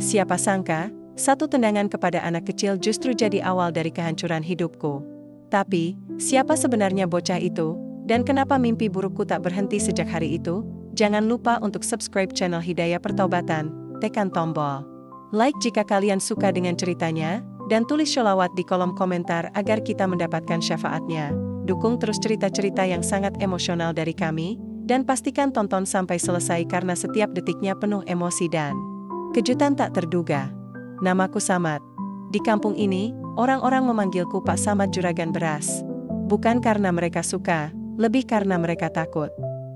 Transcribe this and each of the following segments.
Siapa sangka, satu tendangan kepada anak kecil justru jadi awal dari kehancuran hidupku. Tapi, siapa sebenarnya bocah itu? Dan kenapa mimpi burukku tak berhenti sejak hari itu? Jangan lupa untuk subscribe channel Hidayah Pertobatan, tekan tombol like jika kalian suka dengan ceritanya, dan tulis sholawat di kolom komentar agar kita mendapatkan syafaatnya. Dukung terus cerita-cerita yang sangat emosional dari kami, dan pastikan tonton sampai selesai karena setiap detiknya penuh emosi dan kejutan tak terduga. Namaku Samad. Di kampung ini, orang-orang memanggilku Pak Samad Juragan Beras. Bukan karena mereka suka, lebih karena mereka takut.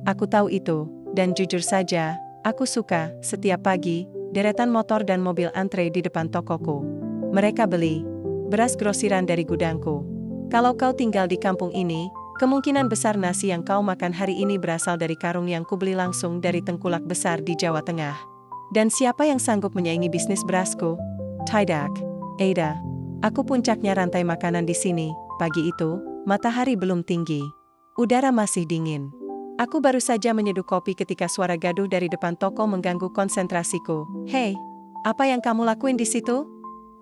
Aku tahu itu, dan jujur saja, aku suka, setiap pagi, deretan motor dan mobil antre di depan tokoku. Mereka beli beras grosiran dari gudangku. Kalau kau tinggal di kampung ini, kemungkinan besar nasi yang kau makan hari ini berasal dari karung yang kubeli langsung dari tengkulak besar di Jawa Tengah. Dan siapa yang sanggup menyaingi bisnis berasku? Tidak. Ada. Aku puncaknya rantai makanan di sini. Pagi itu, matahari belum tinggi. Udara masih dingin. Aku baru saja menyeduh kopi ketika suara gaduh dari depan toko mengganggu konsentrasiku. Hei, apa yang kamu lakuin di situ?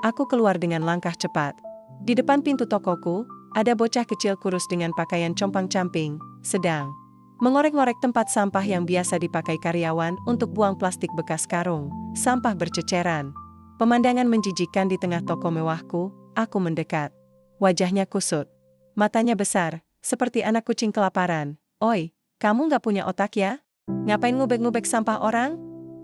Aku keluar dengan langkah cepat. Di depan pintu tokoku, ada bocah kecil kurus dengan pakaian compang-camping, sedang mengorek-ngorek tempat sampah yang biasa dipakai karyawan untuk buang plastik bekas karung, sampah berceceran. Pemandangan menjijikkan di tengah toko mewahku, aku mendekat. Wajahnya kusut. Matanya besar, seperti anak kucing kelaparan. Oi, kamu nggak punya otak ya? Ngapain ngubek-ngubek sampah orang?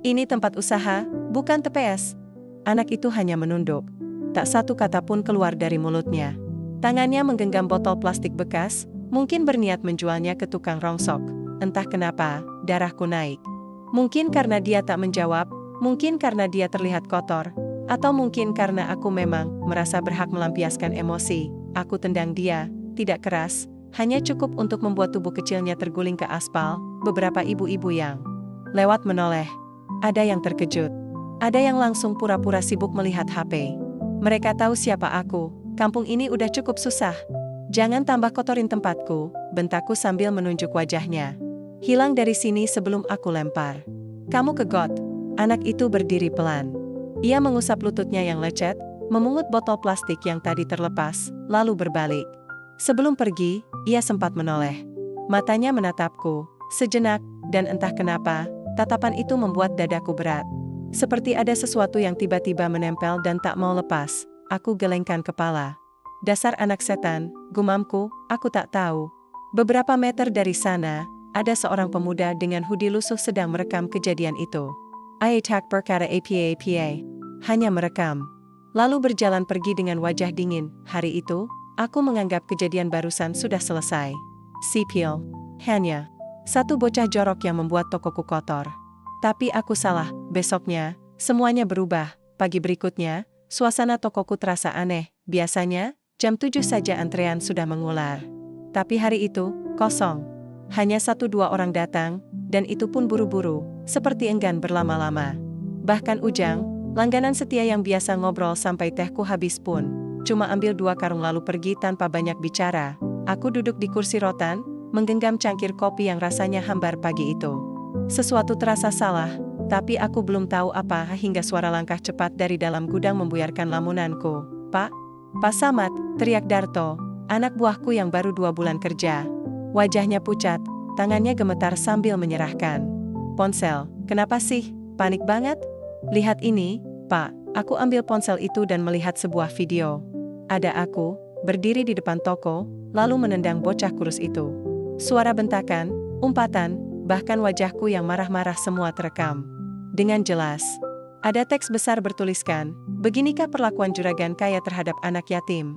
Ini tempat usaha, bukan TPS. Anak itu hanya menunduk. Tak satu kata pun keluar dari mulutnya. Tangannya menggenggam botol plastik bekas, mungkin berniat menjualnya ke tukang rongsok. Entah kenapa, darahku naik. Mungkin karena dia tak menjawab, mungkin karena dia terlihat kotor, atau mungkin karena aku memang merasa berhak melampiaskan emosi. Aku tendang dia, tidak keras, hanya cukup untuk membuat tubuh kecilnya terguling ke aspal. Beberapa ibu-ibu yang lewat menoleh. Ada yang terkejut. Ada yang langsung pura-pura sibuk melihat HP. Mereka tahu siapa aku. Kampung ini udah cukup susah. Jangan tambah kotorin tempatku, bentakku sambil menunjuk wajahnya. Hilang dari sini sebelum aku lempar kamu ke got. Anak itu berdiri pelan. Ia mengusap lututnya yang lecet, memungut botol plastik yang tadi terlepas, lalu berbalik. Sebelum pergi, ia sempat menoleh. Matanya menatapku, sejenak, dan entah kenapa, tatapan itu membuat dadaku berat. Seperti ada sesuatu yang tiba-tiba menempel dan tak mau lepas. Aku gelengkan kepala. Dasar anak setan, gumamku, aku tak tahu. Beberapa meter dari sana, ada seorang pemuda dengan hoodie lusuh sedang merekam kejadian itu. Aitak berkata apa. Hanya merekam. Lalu berjalan pergi dengan wajah dingin. Hari itu, aku menganggap kejadian barusan sudah selesai. Sipil. Hanya satu bocah jorok yang membuat tokoku kotor. Tapi aku salah, besoknya, semuanya berubah. Pagi berikutnya, suasana tokoku terasa aneh. Biasanya, jam 7 saja antrean sudah mengular. Tapi hari itu, kosong. Hanya 1-2 orang datang, dan itu pun buru-buru, seperti enggan berlama-lama. Bahkan Ujang, langganan setia yang biasa ngobrol sampai tehku habis pun, cuma ambil 2 karung lalu pergi tanpa banyak bicara. Aku duduk di kursi rotan, menggenggam cangkir kopi yang rasanya hambar pagi itu. Sesuatu terasa salah, tapi aku belum tahu apa hingga suara langkah cepat dari dalam gudang membuyarkan lamunanku. Pak Samad, teriak Darto, anak buahku yang baru 2 bulan kerja. Wajahnya pucat, tangannya gemetar sambil menyerahkan ponsel. Kenapa sih? Panik banget? Lihat ini, Pak. Aku ambil ponsel itu dan melihat sebuah video. Ada aku, berdiri di depan toko, lalu menendang bocah kurus itu. Suara bentakan, umpatan, bahkan wajahku yang marah-marah semua terekam. Dengan jelas, ada teks besar bertuliskan, beginikah perlakuan juragan kaya terhadap anak yatim?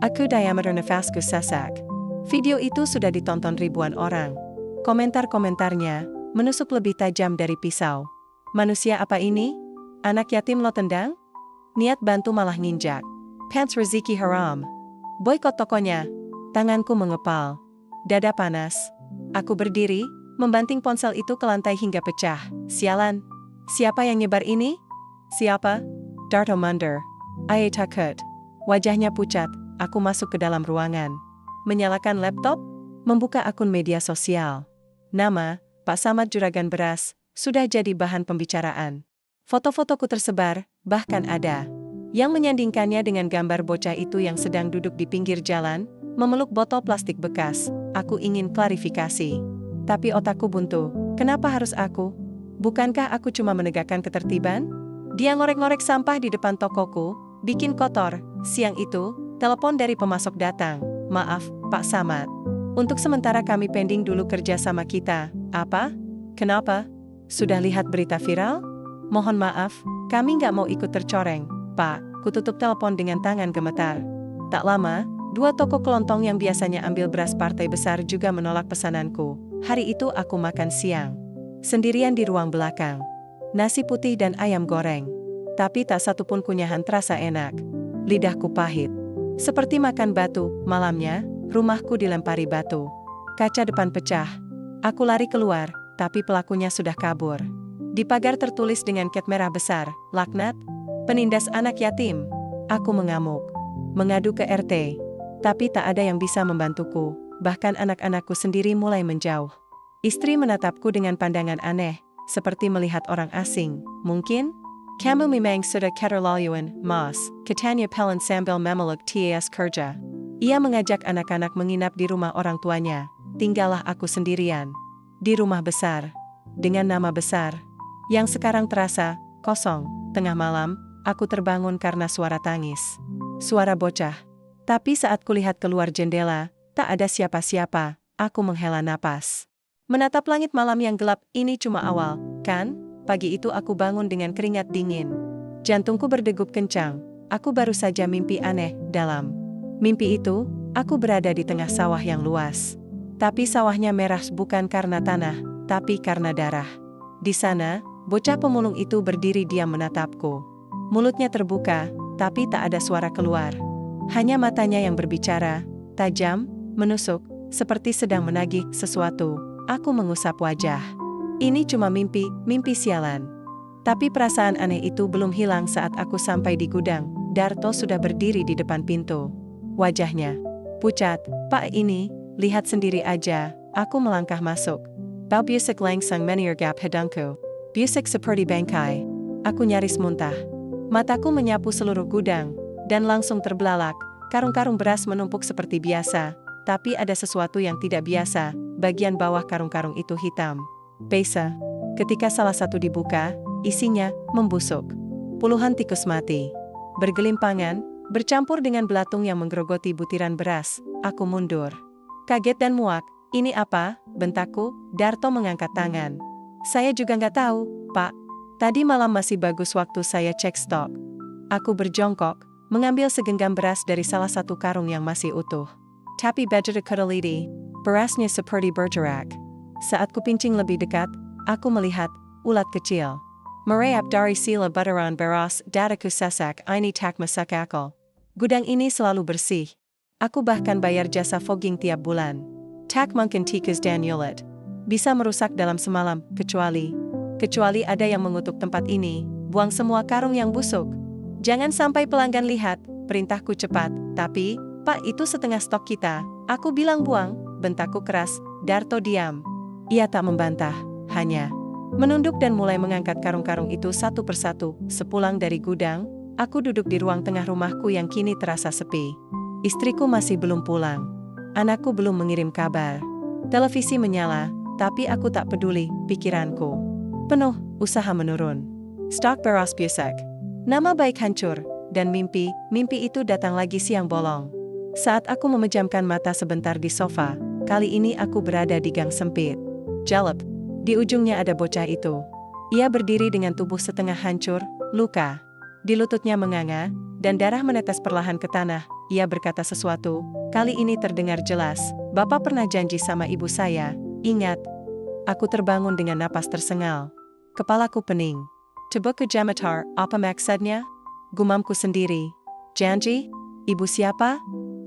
Aku diameter nafasku sasak. Video itu sudah ditonton ribuan orang. Komentar-komentarnya menusuk lebih tajam dari pisau. Manusia apa ini? Anak yatim lo tendang? Niat bantu malah nginjak. Pants rezeki haram. Boykot tokonya. Tanganku mengepal. Dada panas. Aku berdiri, membanting ponsel itu ke lantai hingga pecah. Sialan. Siapa yang nyebar ini? Siapa? Darto mundur. Aye takut. Wajahnya pucat. Aku masuk ke dalam ruangan. Menyalakan laptop, membuka akun media sosial. Nama, Pak Samad Juragan Beras, sudah jadi bahan pembicaraan. Foto-fotoku tersebar, bahkan ada yang menyandingkannya dengan gambar bocah itu yang sedang duduk di pinggir jalan, memeluk botol plastik bekas. Aku ingin klarifikasi. Tapi otakku buntu. Kenapa harus aku? Bukankah aku cuma menegakkan ketertiban? Dia ngorek-ngorek sampah di depan tokoku, bikin kotor. Siang itu, telepon dari pemasok datang. Maaf, Pak Samad. Untuk sementara kami pending dulu kerja sama kita. Apa? Kenapa? Sudah lihat berita viral? Mohon maaf, kami nggak mau ikut tercoreng, Pak. Kututup telepon dengan tangan gemetar. Tak lama, 2 toko kelontong yang biasanya ambil beras partai besar juga menolak pesananku. Hari itu aku makan siang sendirian di ruang belakang. Nasi putih dan ayam goreng. Tapi tak satu pun kunyahan terasa enak. Lidahku pahit. Seperti makan batu. Malamnya, rumahku dilempari batu. Kaca depan pecah. Aku lari keluar, tapi pelakunya sudah kabur. Di pagar tertulis dengan cat merah besar, "Laknat, penindas anak yatim." Aku mengamuk. Mengadu ke RT. Tapi tak ada yang bisa membantuku. Bahkan anak-anakku sendiri mulai menjauh. Istri menatapku dengan pandangan aneh, seperti melihat orang asing. Mungkin? Kamu memang sudah keterlaluan, Mas. Katanya Pelin sambil memeluk TAS kerja. Ia mengajak anak-anak menginap di rumah orang tuanya. Tinggallah aku sendirian. Di rumah besar. Dengan nama besar. Yang sekarang terasa kosong. Tengah malam, aku terbangun karena suara tangis. Suara bocah. Tapi saat kulihat keluar jendela, tak ada siapa-siapa. Aku menghela napas. Menatap langit malam yang gelap, ini cuma awal, kan? Pagi itu aku bangun dengan keringat dingin. Jantungku berdegup kencang. Aku baru saja mimpi aneh, dalam mimpi itu, aku berada di tengah sawah yang luas. Tapi sawahnya merah bukan karena tanah, tapi karena darah. Di sana, bocah pemulung itu berdiri diam menatapku. Mulutnya terbuka, tapi tak ada suara keluar. Hanya matanya yang berbicara, tajam, menusuk, seperti sedang menagih sesuatu. Aku mengusap wajah. Ini cuma mimpi, mimpi sialan. Tapi perasaan aneh itu belum hilang saat aku sampai di gudang. Darto sudah berdiri di depan pintu. Wajahnya pucat. "Pak ini, lihat sendiri aja." Aku melangkah masuk. "Bau busuk langsung menyergap hidungku. Busuk seperti bangkai." Aku nyaris muntah. Mataku menyapu seluruh gudang, dan langsung terbelalak. Karung-karung beras menumpuk seperti biasa, tapi ada sesuatu yang tidak biasa. Bagian bawah karung-karung itu hitam. Pesa. Ketika salah satu dibuka, isinya membusuk. Puluhan tikus mati. Bergelimpangan, bercampur dengan belatung yang menggerogoti butiran beras. Aku mundur. Kaget dan muak. "Ini apa?" bentakku. Darto mengangkat tangan. "Saya juga nggak tahu, Pak. Tadi malam masih bagus waktu saya cek stok." Aku berjongkok, mengambil segenggam beras dari salah satu karung yang masih utuh. Tapi bejata kedeliti, berasnya seperti bergerak. Saat kupincing lebih dekat, aku melihat ulat kecil merayap dari sila butaran beras. Dadaku sesak, ini tak masuk akal. Gudang ini selalu bersih. Aku bahkan bayar jasa fogging tiap bulan. Tak mungkin tikus dan ulat bisa merusak dalam semalam, kecuali ada yang mengutuk tempat ini. Buang semua karung yang busuk. Jangan sampai pelanggan lihat, perintahku cepat. "Tapi, Pak, itu setengah stok kita." Aku bilang buang, bentakku keras. Darto diam. Ia tak membantah, hanya menunduk dan mulai mengangkat karung-karung itu satu persatu. Sepulang dari gudang, aku duduk di ruang tengah rumahku yang kini terasa sepi. Istriku masih belum pulang. Anakku belum mengirim kabar. Televisi menyala, tapi aku tak peduli, pikiranku penuh, usaha menurun. Stok beras busuk. Nama baik hancur, dan mimpi itu datang lagi siang bolong. Saat aku memejamkan mata sebentar di sofa, kali ini aku berada di gang sempit. Jalep. Di ujungnya ada bocah itu. Ia berdiri dengan tubuh setengah hancur, luka. Di lututnya menganga, dan darah menetes perlahan ke tanah. Ia berkata sesuatu, kali ini terdengar jelas. "Bapak pernah janji sama ibu saya, ingat." Aku terbangun dengan napas tersengal. Kepalaku pening. "Coba ke jamatar, apa maksudnya?" Gumamku sendiri. "Janji? Ibu siapa?"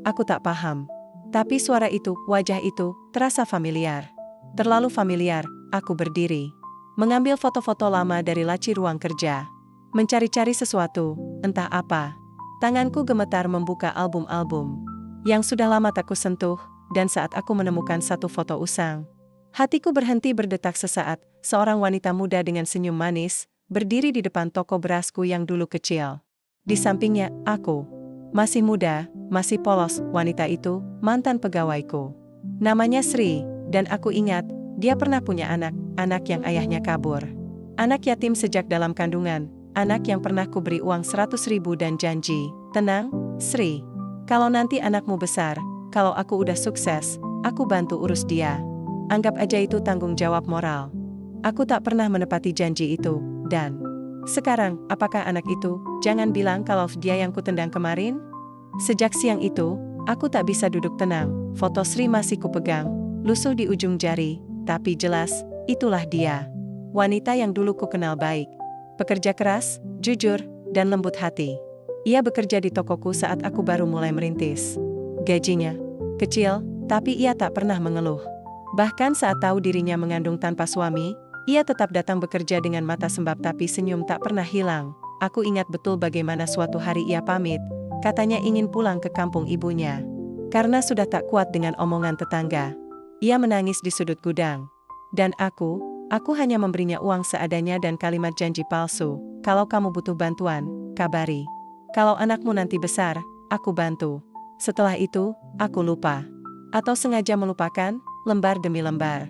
Aku tak paham. Tapi suara itu, wajah itu, terasa familiar. Terlalu familiar. Aku berdiri. Mengambil foto-foto lama dari laci ruang kerja. Mencari-cari sesuatu, entah apa. Tanganku gemetar membuka album-album yang sudah lama tak kusentuh, dan saat aku menemukan satu foto usang, hatiku berhenti berdetak sesaat. Seorang wanita muda dengan senyum manis, berdiri di depan toko berasku yang dulu kecil. Di sampingnya, aku. Masih muda, masih polos, wanita itu, mantan pegawaiku. Namanya Sri, dan aku ingat, dia pernah punya anak yang ayahnya kabur. Anak yatim sejak dalam kandungan, anak yang pernah kuberi uang 100.000 dan janji, tenang, Sri. Kalau nanti anakmu besar, kalau aku udah sukses, aku bantu urus dia. Anggap aja itu tanggung jawab moral. Aku tak pernah menepati janji itu, dan sekarang, apakah anak itu, jangan bilang kalau dia yang kutendang kemarin? Sejak siang itu, aku tak bisa duduk tenang, foto Sri masih kupegang, lusuh di ujung jari, tapi jelas, itulah dia. Wanita yang dulu ku kenal baik. Pekerja keras, jujur, dan lembut hati. Ia bekerja di tokoku saat aku baru mulai merintis. Gajinya kecil, tapi ia tak pernah mengeluh. Bahkan saat tahu dirinya mengandung tanpa suami, ia tetap datang bekerja dengan mata sembab tapi senyum tak pernah hilang. Aku ingat betul bagaimana suatu hari ia pamit, katanya ingin pulang ke kampung ibunya. Karena sudah tak kuat dengan omongan tetangga. Ia menangis di sudut gudang. Dan aku hanya memberinya uang seadanya dan kalimat janji palsu, kalau kamu butuh bantuan, kabari. Kalau anakmu nanti besar, aku bantu. Setelah itu, aku lupa. Atau sengaja melupakan, lembar demi lembar.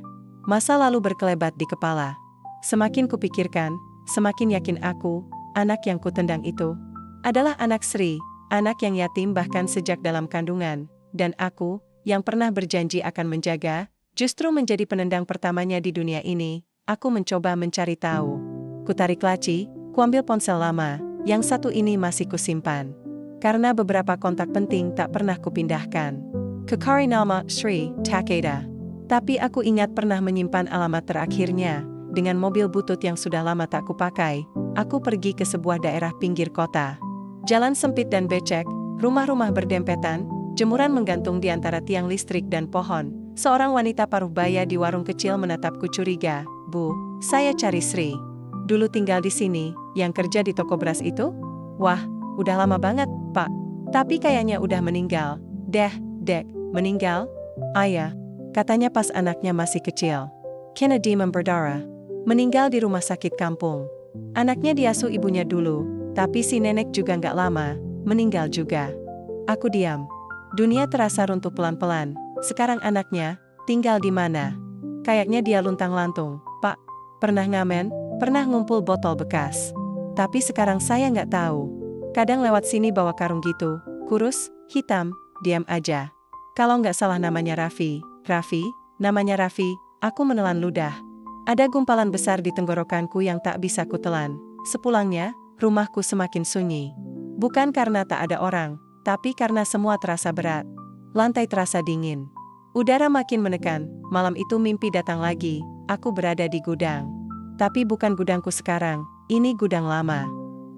Masa lalu berkelebat di kepala. Semakin kupikirkan, semakin yakin aku, anak yang kutendang itu, adalah anak Sri, anak yang yatim bahkan sejak dalam kandungan, dan aku, yang pernah berjanji akan menjaga, justru menjadi penendang pertamanya di dunia ini. Aku mencoba mencari tahu. Kutarik laci, kuambil ponsel lama, yang satu ini masih kusimpan. Karena beberapa kontak penting tak pernah kupindahkan. Kekari nama Sri Takeda. Tapi aku ingat pernah menyimpan alamat terakhirnya. Dengan mobil butut yang sudah lama tak kupakai, aku pergi ke sebuah daerah pinggir kota. Jalan sempit dan becek, rumah-rumah berdempetan, jemuran menggantung di antara tiang listrik dan pohon. Seorang wanita paruh baya di warung kecil menatapku curiga. Bu, saya cari Sri. Dulu tinggal di sini, yang kerja di toko beras itu? Wah, udah lama banget, Pak. Tapi kayaknya udah meninggal. Dek, meninggal? Ayah. Katanya pas anaknya masih kecil. Kennedy berdarah. Meninggal di rumah sakit kampung. Anaknya diasuh ibunya dulu, tapi si nenek juga nggak lama, meninggal juga. Aku diam. Dunia terasa runtuh pelan-pelan. Sekarang anaknya, tinggal di mana? Kayaknya dia luntang-lantung. Pak, pernah ngamen, pernah ngumpul botol bekas. Tapi sekarang saya nggak tahu. Kadang lewat sini bawa karung gitu, kurus, hitam, diam aja. Kalau nggak salah namanya Raffi, namanya Raffi, aku menelan ludah. Ada gumpalan besar di tenggorokanku yang tak bisa kutelan. Sepulangnya, rumahku semakin sunyi. Bukan karena tak ada orang, tapi karena semua terasa berat. Lantai terasa dingin. Udara makin menekan, malam itu mimpi datang lagi, aku berada di gudang. Tapi bukan gudangku sekarang, ini gudang lama.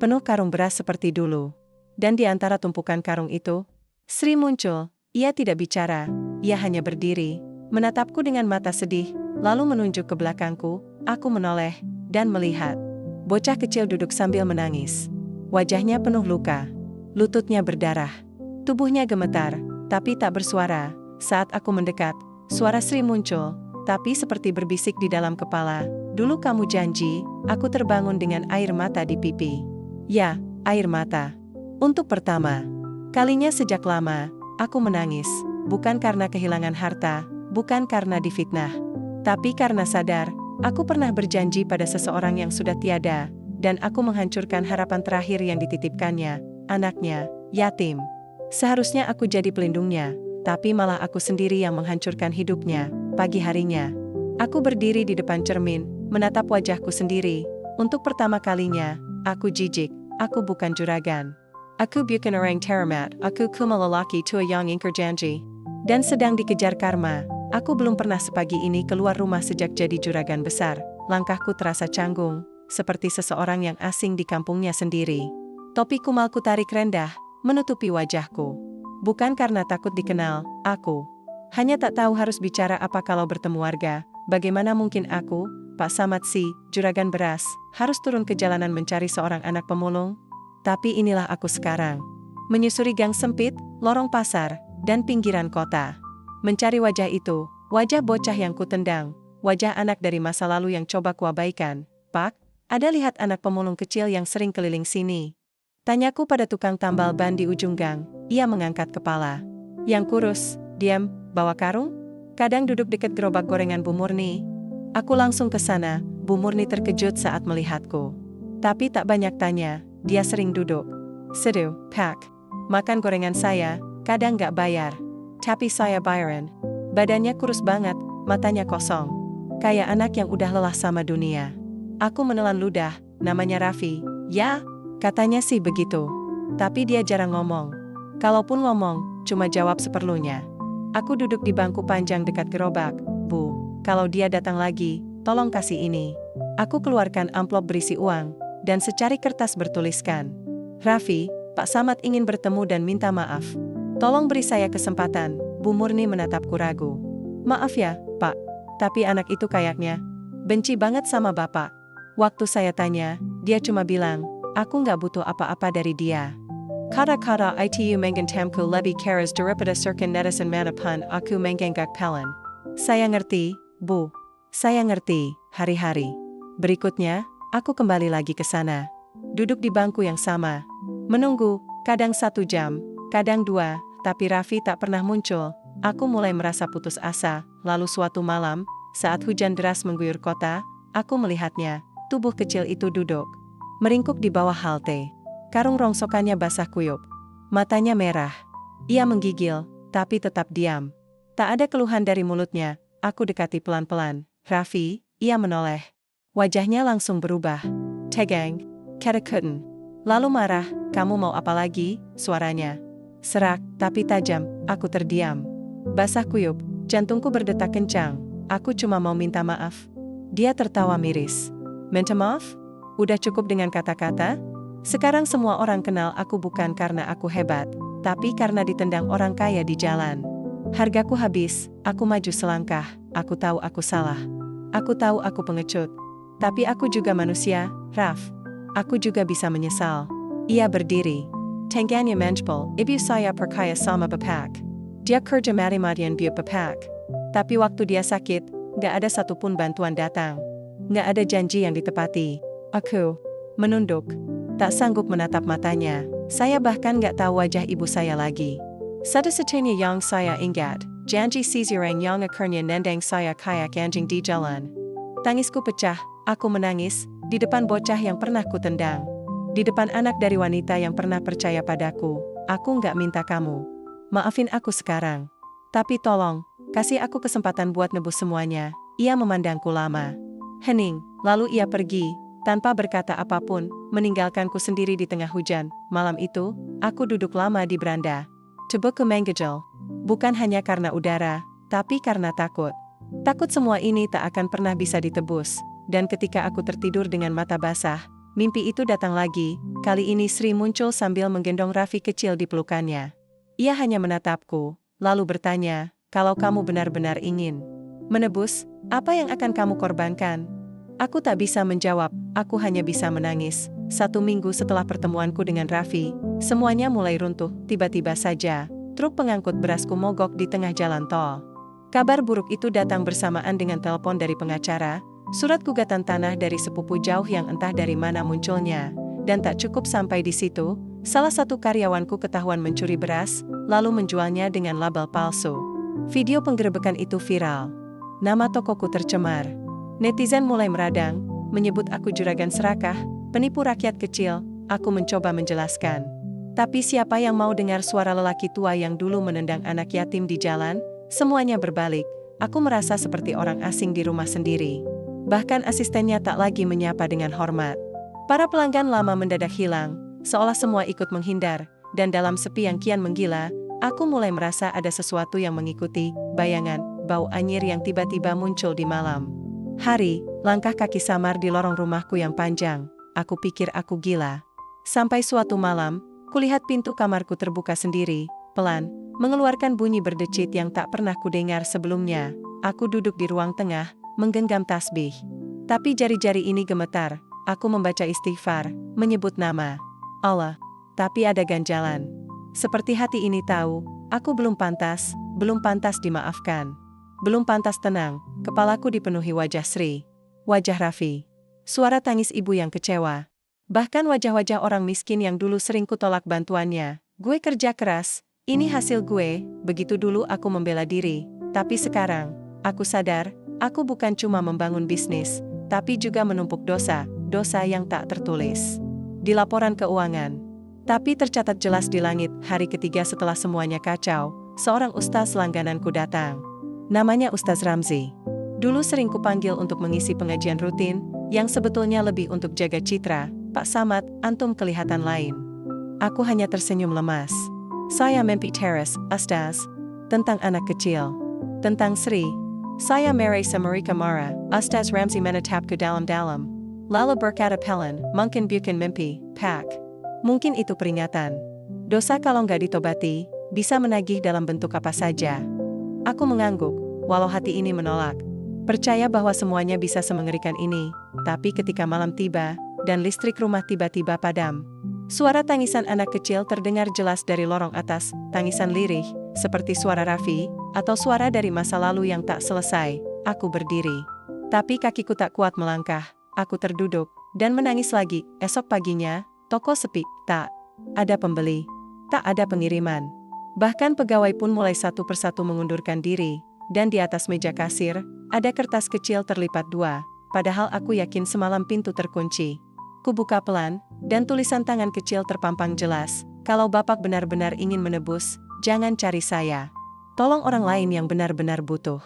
Penuh karung beras seperti dulu. Dan di antara tumpukan karung itu, Sri muncul. Ia tidak bicara, ia hanya berdiri, menatapku dengan mata sedih, lalu menunjuk ke belakangku. Aku menoleh, dan melihat. Bocah kecil duduk sambil menangis. Wajahnya penuh luka. Lututnya berdarah. Tubuhnya gemetar, tapi tak bersuara. Saat aku mendekat, suara Sri muncul, tapi seperti berbisik di dalam kepala. Dulu kamu janji, aku terbangun dengan air mata di pipi. Ya, air mata. Untuk pertama kalinya sejak lama, aku menangis, bukan karena kehilangan harta, bukan karena difitnah, tapi karena sadar, aku pernah berjanji pada seseorang yang sudah tiada, dan aku menghancurkan harapan terakhir yang dititipkannya, anaknya, yatim. Seharusnya aku jadi pelindungnya, tapi malah aku sendiri yang menghancurkan hidupnya. Pagi harinya, aku berdiri di depan cermin, menatap wajahku sendiri. Untuk pertama kalinya, aku jijik, aku bukan juragan. Aku bukan orang teramat, aku cuma lelaki tua yang ingkar janji. Dan sedang dikejar karma, aku belum pernah sepagi ini keluar rumah sejak jadi juragan besar. Langkahku terasa canggung, seperti seseorang yang asing di kampungnya sendiri. Topi kumalku tarik rendah, menutupi wajahku. Bukan karena takut dikenal, aku hanya tak tahu harus bicara apa kalau bertemu warga. Bagaimana mungkin aku, Pak Samad si, juragan beras, harus turun ke jalanan mencari seorang anak pemulung? Tapi inilah aku sekarang. Menyusuri gang sempit, lorong pasar, dan pinggiran kota. Mencari wajah itu, wajah bocah yang kutendang, wajah anak dari masa lalu yang coba kuabaikan. Pak, Ada lihat anak pemulung kecil yang sering keliling sini? Tanyaku pada tukang tambal ban di ujung gang. Ia mengangkat kepala. Yang kurus, diam, bawa karung? Kadang duduk dekat gerobak gorengan Bu Murni. Aku langsung ke sana. Bu Murni terkejut saat melihatku. Tapi tak banyak tanya, dia sering duduk. Seduh, Pak. Makan gorengan saya, kadang gak bayar. Tapi saya bayaran. Badannya kurus banget, matanya kosong. Kayak anak yang udah lelah sama dunia. Aku menelan ludah, namanya Raffi. Ya, katanya sih begitu. Tapi dia jarang ngomong. Kalaupun ngomong, cuma jawab seperlunya. Aku duduk di bangku panjang dekat gerobak. Bu, kalau dia datang lagi, tolong kasih ini. Aku keluarkan amplop berisi uang, dan secari kertas bertuliskan. Raffi, Pak Samad ingin bertemu dan minta maaf. Tolong beri saya kesempatan. Bu Murni menatapku ragu. Maaf ya, Pak. Tapi anak itu kayaknya benci banget sama Bapak. Waktu saya tanya, dia cuma bilang, aku nggak butuh apa-apa dari dia. Kata-kata itu mengentamku lebih keras daripada serkan netizen manapun aku mengenggak pelan. Saya ngerti, Bu. Saya ngerti, hari-hari. Berikutnya, aku kembali lagi ke sana. Duduk di bangku yang sama. Menunggu, kadang 1 jam, kadang 2, tapi Raffi tak pernah muncul. Aku mulai merasa putus asa, lalu suatu malam, saat hujan deras mengguyur kota, aku melihatnya. Tubuh kecil itu duduk, meringkuk di bawah halte. Karung rongsokannya basah kuyup. Matanya merah. Ia menggigil, tapi tetap diam. Tak ada keluhan dari mulutnya. Aku dekati pelan-pelan. Raffi, ia menoleh. Wajahnya langsung berubah. Tegang, ketakutan. Lalu marah, kamu mau apa lagi? Suaranya serak, tapi tajam. Aku terdiam. Basah kuyup, jantungku berdetak kencang. Aku cuma mau minta maaf. Dia tertawa miris. Minta maaf? Udah cukup dengan kata-kata? Sekarang semua orang kenal aku bukan karena aku hebat, tapi karena ditendang orang kaya di jalan. Hargaku habis, aku maju selangkah, aku tahu aku salah. Aku tahu aku pengecut. Tapi aku juga manusia, Raf. Aku juga bisa menyesal. Ia berdiri. Tangannya menjpol, ibu saya percaya sama Bapak. Dia kerja mati-matian buat Bapak. Tapi waktu dia sakit, gak ada satupun bantuan datang. Gak ada janji yang ditepati. Aku menunduk. Tak sanggup menatap matanya. Saya bahkan gak tahu wajah ibu saya lagi. Satu-satunya yang saya ingat, janji si Zirang yang akhirnya nendang saya kayak anjing di jalan. Tangisku pecah, aku menangis, di depan bocah yang pernah kutendang. Di depan anak dari wanita yang pernah percaya padaku. Aku gak minta kamu maafin aku sekarang. Tapi tolong, kasih aku kesempatan buat nebus semuanya. Ia memandangku lama. Hening, lalu ia pergi, tanpa berkata apapun, meninggalkanku sendiri di tengah hujan. Malam itu, aku duduk lama di beranda. Tubuhku menggejol. Bukan hanya karena udara, tapi karena takut. Takut semua ini tak akan pernah bisa ditebus. Dan ketika aku tertidur dengan mata basah, mimpi itu datang lagi. Kali ini Sri muncul sambil menggendong Raffi kecil di pelukannya. Ia hanya menatapku, lalu bertanya, kalau kamu benar-benar ingin menebus, apa yang akan kamu korbankan? Aku tak bisa menjawab, aku hanya bisa menangis. 1 minggu setelah pertemuanku dengan Raffi, semuanya mulai runtuh. Tiba-tiba saja, truk pengangkut berasku mogok di tengah jalan tol. Kabar buruk itu datang bersamaan dengan telepon dari pengacara, surat gugatan tanah dari sepupu jauh yang entah dari mana munculnya. Dan tak cukup sampai di situ, salah satu karyawanku ketahuan mencuri beras, lalu menjualnya dengan label palsu. Video penggerebekan itu viral. Nama tokoku tercemar. Netizen mulai meradang, menyebut aku juragan serakah, penipu rakyat kecil. Aku mencoba menjelaskan. Tapi siapa yang mau dengar suara lelaki tua yang dulu menendang anak yatim di jalan? Semuanya berbalik. Aku merasa seperti orang asing di rumah sendiri. Bahkan asistennya tak lagi menyapa dengan hormat. Para pelanggan lama mendadak hilang, seolah semua ikut menghindar, dan dalam sepi yang kian menggila, aku mulai merasa ada sesuatu yang mengikuti, bayangan, bau anyir yang tiba-tiba muncul di malam hari, langkah kaki samar di lorong rumahku yang panjang. Aku pikir aku gila. Sampai suatu malam, kulihat pintu kamarku terbuka sendiri, pelan, mengeluarkan bunyi berdecit yang tak pernah kudengar sebelumnya. Aku duduk di ruang tengah, menggenggam tasbih. Tapi jari-jari ini gemetar. Aku membaca istighfar, menyebut nama Allah. Tapi ada ganjalan. Seperti hati ini tahu, aku belum pantas dimaafkan. Belum pantas tenang, kepalaku dipenuhi wajah Sri. Wajah Raffi. Suara tangis ibu yang kecewa. Bahkan wajah-wajah orang miskin yang dulu sering kutolak bantuannya. Gue kerja keras, ini hasil gue, begitu dulu aku membela diri. Tapi sekarang, aku sadar, aku bukan cuma membangun bisnis, tapi juga menumpuk dosa yang tak tertulis di laporan keuangan. Tapi tercatat jelas di langit. Hari ketiga setelah semuanya kacau, seorang ustaz langgananku datang. Namanya Ustaz Ramzi. Dulu sering kupanggil untuk mengisi pengajian rutin, yang sebetulnya lebih untuk jaga citra. Pak Samad, antum kelihatan lain. Aku hanya tersenyum lemas. Saya mimpi teras, Ustaz. Tentang anak kecil. Tentang Sri. Saya merasa mereka marah. Ustaz Ramzi menatapku dalam-dalam. Lalu berkata pelan, mungkin bukan mimpi, Pak. Mungkin itu peringatan. Dosa kalau nggak ditobati, bisa menagih dalam bentuk apa saja. Aku mengangguk, walau hati ini menolak. Percaya bahwa semuanya bisa semengerikan ini, tapi ketika malam tiba, dan listrik rumah tiba-tiba padam. Suara tangisan anak kecil terdengar jelas dari lorong atas, tangisan lirih, seperti suara Raffi, atau suara dari masa lalu yang tak selesai. Aku berdiri. Tapi kakiku tak kuat melangkah, aku terduduk, dan menangis lagi. Esok paginya, toko sepi, tak ada pembeli, tak ada pengiriman. Bahkan pegawai pun mulai satu persatu mengundurkan diri, dan di atas meja kasir, ada kertas kecil terlipat dua, padahal aku yakin semalam pintu terkunci. Kubuka pelan, dan tulisan tangan kecil terpampang jelas, kalau Bapak benar-benar ingin menebus, jangan cari saya. Tolong orang lain yang benar-benar butuh.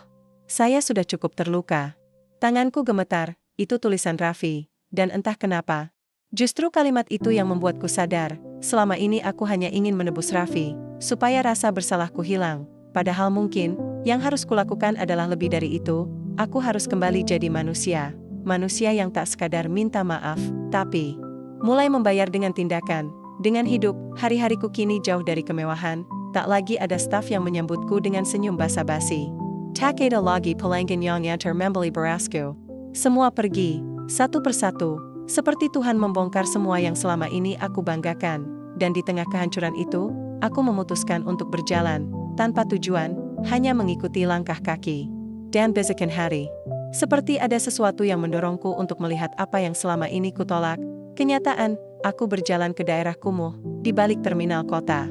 Saya sudah cukup terluka. Tanganku gemetar, itu tulisan Raffi, dan entah kenapa. Justru kalimat itu yang membuatku sadar, selama ini aku hanya ingin menebus Raffi, supaya rasa bersalahku hilang. Padahal mungkin, yang harus kulakukan adalah lebih dari itu, aku harus kembali jadi manusia. Manusia yang tak sekadar minta maaf, tapi mulai membayar dengan tindakan, dengan hidup. Hari-hariku kini jauh dari kemewahan, tak lagi ada staf yang menyambutku dengan senyum basa-basi. Tak ada lagi pelanggan yang antar membeli berasku. Semua pergi, satu persatu, seperti Tuhan membongkar semua yang selama ini aku banggakan, dan di tengah kehancuran itu, aku memutuskan untuk berjalan, tanpa tujuan, hanya mengikuti langkah kaki. Dan besokan hari. Seperti ada sesuatu yang mendorongku untuk melihat apa yang selama ini kutolak. Kenyataan, aku berjalan ke daerah kumuh, di balik terminal kota.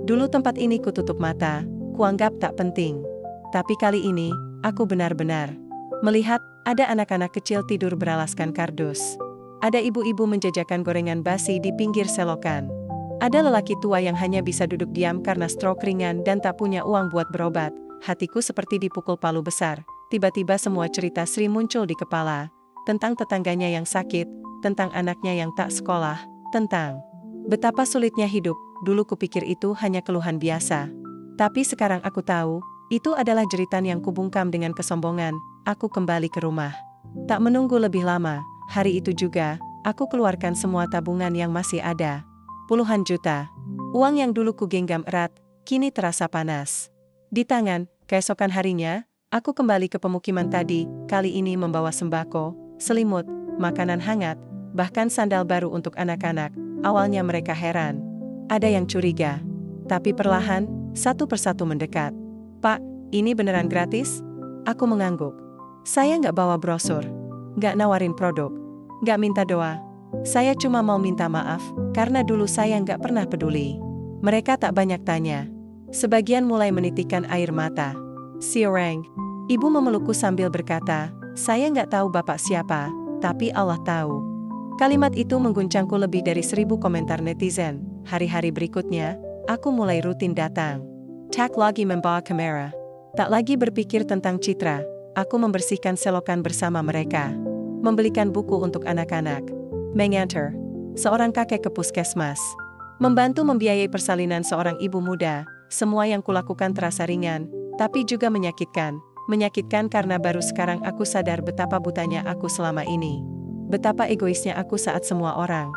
Dulu tempat ini kututup mata, kuanggap tak penting. Tapi kali ini, aku benar-benar melihat, ada anak-anak kecil tidur beralaskan kardus. Ada ibu-ibu menjajakan gorengan basi di pinggir selokan. Ada lelaki tua yang hanya bisa duduk diam karena stroke ringan dan tak punya uang buat berobat. Hatiku seperti dipukul palu besar. Tiba-tiba semua cerita Sri muncul di kepala. Tentang tetangganya yang sakit, tentang anaknya yang tak sekolah, tentang betapa sulitnya hidup. Dulu kupikir itu hanya keluhan biasa. Tapi sekarang aku tahu, itu adalah jeritan yang kubungkam dengan kesombongan. Aku kembali ke rumah. Tak menunggu lebih lama, hari itu juga, aku keluarkan semua tabungan yang masih ada. Puluhan juta. Uang yang dulu kugenggam erat, kini terasa panas. Di tangan, keesokan harinya, aku kembali ke pemukiman tadi, kali ini membawa sembako, selimut, makanan hangat, bahkan sandal baru untuk anak-anak. Awalnya mereka heran. Ada yang curiga. Tapi perlahan, satu persatu mendekat. Pak, ini beneran gratis? Aku mengangguk. Saya nggak bawa brosur. Nggak nawarin produk. Nggak minta doa. Saya cuma mau minta maaf, karena dulu saya nggak pernah peduli. Mereka tak banyak tanya. Sebagian mulai menitikkan air mata. Si orang. Ibu memelukku sambil berkata, saya nggak tahu bapak siapa, tapi Allah tahu. Kalimat itu mengguncangku lebih dari 1000 komentar netizen. Hari-hari berikutnya, aku mulai rutin datang. Tak lagi membawa kamera. Tak lagi berpikir tentang citra. Aku membersihkan selokan bersama mereka. Membelikan buku untuk anak-anak. Mengantar seorang kakek ke puskesmas. Membantu membiayai persalinan seorang ibu muda. Semua yang kulakukan terasa ringan, tapi juga menyakitkan. Menyakitkan karena baru sekarang aku sadar betapa butanya aku selama ini. Betapa egoisnya aku saat semua orang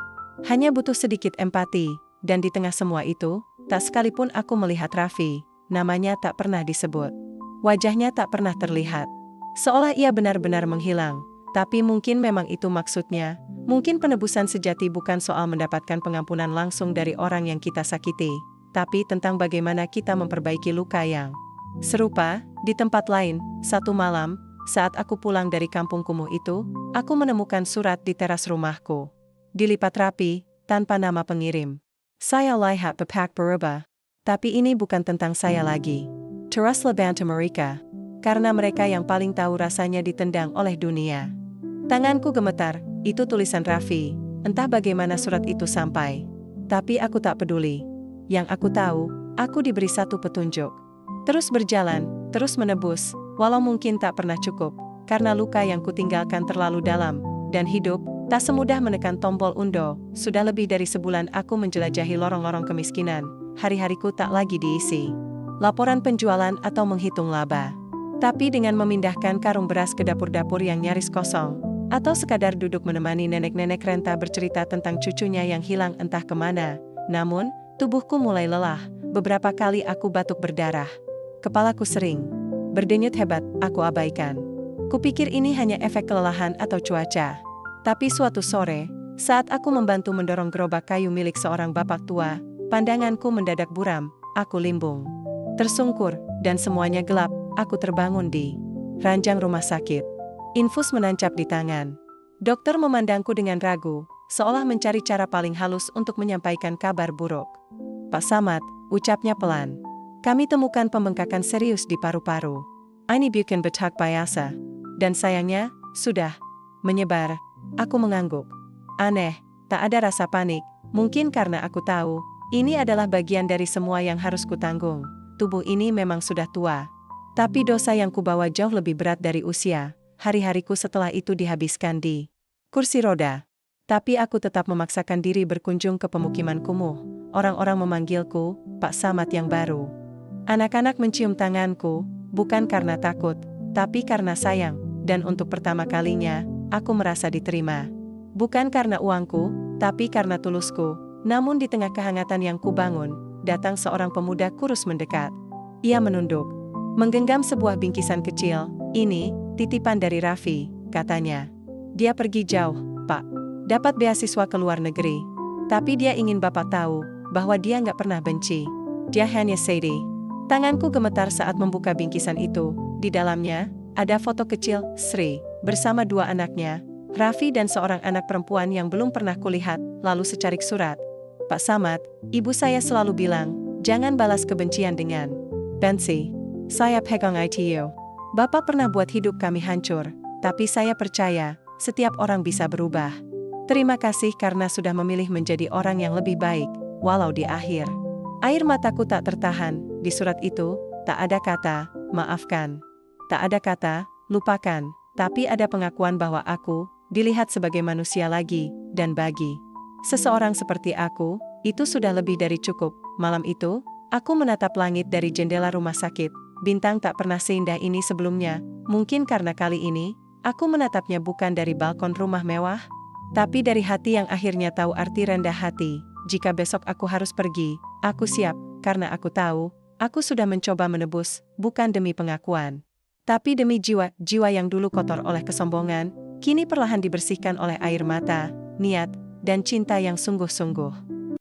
hanya butuh sedikit empati, dan di tengah semua itu, tak sekalipun aku melihat Raffi, namanya tak pernah disebut. Wajahnya tak pernah terlihat. Seolah ia benar-benar menghilang, tapi mungkin memang itu maksudnya. Mungkin penebusan sejati bukan soal mendapatkan pengampunan langsung dari orang yang kita sakiti, tapi tentang bagaimana kita memperbaiki luka yang serupa. Di tempat lain, satu malam, saat aku pulang dari kampung kumuh itu, aku menemukan surat di teras rumahku. Dilipat rapi, tanpa nama pengirim. Saya lihat pepak berubah. Tapi ini bukan tentang saya lagi. Teruslah bantu mereka. Karena mereka yang paling tahu rasanya ditendang oleh dunia. Tanganku gemetar, itu tulisan Raffi. Entah bagaimana surat itu sampai. Tapi aku tak peduli. Yang aku tahu, aku diberi satu petunjuk. Terus berjalan, terus menebus, walau mungkin tak pernah cukup, karena luka yang kutinggalkan terlalu dalam, dan hidup, tak semudah menekan tombol undo. Sudah lebih dari sebulan aku menjelajahi lorong-lorong kemiskinan, hari-hariku tak lagi diisi laporan penjualan atau menghitung laba. Tapi dengan memindahkan karung beras ke dapur-dapur yang nyaris kosong, atau sekadar duduk menemani nenek-nenek renta bercerita tentang cucunya yang hilang entah kemana, namun, tubuhku mulai lelah, beberapa kali aku batuk berdarah. Kepalaku sering berdenyut hebat, aku abaikan. Kupikir ini hanya efek kelelahan atau cuaca. Tapi suatu sore, saat aku membantu mendorong gerobak kayu milik seorang bapak tua, pandanganku mendadak buram, aku limbung. Tersungkur, dan semuanya gelap, aku terbangun di ranjang rumah sakit. Infus menancap di tangan. Dokter memandangku dengan ragu, seolah mencari cara paling halus untuk menyampaikan kabar buruk. Pak Samad, ucapnya pelan. Kami temukan pembengkakan serius di paru-paru. Ini bukan betak biasa. Dan sayangnya, sudah menyebar. Aku mengangguk. Aneh, tak ada rasa panik. Mungkin karena aku tahu, ini adalah bagian dari semua yang harus kutanggung. Tubuh ini memang sudah tua. Tapi dosa yang kubawa jauh lebih berat dari usia. Hari-hariku setelah itu dihabiskan di kursi roda. Tapi aku tetap memaksakan diri berkunjung ke pemukiman kumuh. Orang-orang memanggilku, Pak Samad yang baru. Anak-anak mencium tanganku, bukan karena takut, tapi karena sayang. Dan untuk pertama kalinya, aku merasa diterima. Bukan karena uangku, tapi karena tulusku. Namun di tengah kehangatan yang kubangun, datang seorang pemuda kurus mendekat. Ia menunduk, menggenggam sebuah bingkisan kecil. Ini, titipan dari Raffi, katanya. Dia pergi jauh, Pak. Dapat beasiswa ke luar negeri. Tapi dia ingin Bapak tahu, bahwa dia nggak pernah benci. Dia hanya sedih. Tanganku gemetar saat membuka bingkisan itu. Di dalamnya, ada foto kecil, Sri, bersama dua anaknya, Raffi dan seorang anak perempuan yang belum pernah kulihat, lalu secarik surat. Pak Samad, ibu saya selalu bilang, jangan balas kebencian dengan benci. Saya pegang ITU. Bapak pernah buat hidup kami hancur, tapi saya percaya, setiap orang bisa berubah. Terima kasih karena sudah memilih menjadi orang yang lebih baik, walau di akhir. Air mataku tak tertahan, di surat itu, tak ada kata, maafkan. Tak ada kata, lupakan, tapi ada pengakuan bahwa aku, dilihat sebagai manusia lagi, dan bagi seseorang seperti aku, itu sudah lebih dari cukup. Malam itu, aku menatap langit dari jendela rumah sakit. Bintang tak pernah seindah ini sebelumnya. Mungkin karena kali ini, aku menatapnya bukan dari balkon rumah mewah, tapi dari hati yang akhirnya tahu arti rendah hati. Jika besok aku harus pergi, aku siap, karena aku tahu, aku sudah mencoba menebus, bukan demi pengakuan, tapi demi jiwa yang dulu kotor oleh kesombongan, kini perlahan dibersihkan oleh air mata, niat, dan cinta yang sungguh-sungguh.